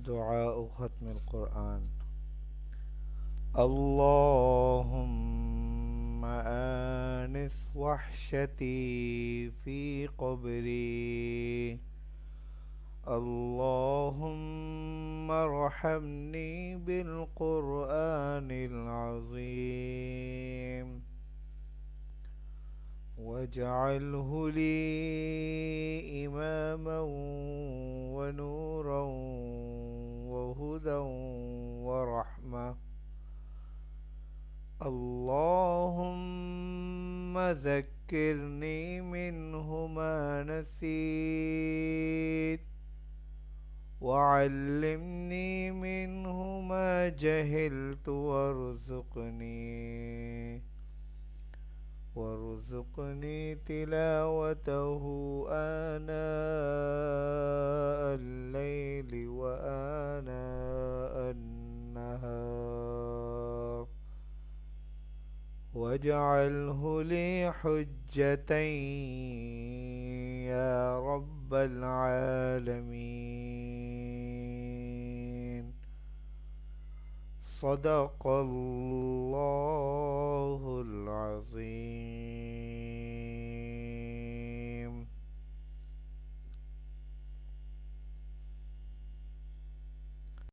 دعاء ختم القرآن. اللهم آنس وحشتي في قبري. اللهم ارحمني بالقرآن العظيم واجعله لي إماما ونورا وهدى ورحمة. اللهم ذكرني منه ما نسيت وعلمني منه ما جهلت وارزقني تلاوته آناء الليل وآناء النهار واجعله لي حجة يا رب العالمين. صدق الله العظيم.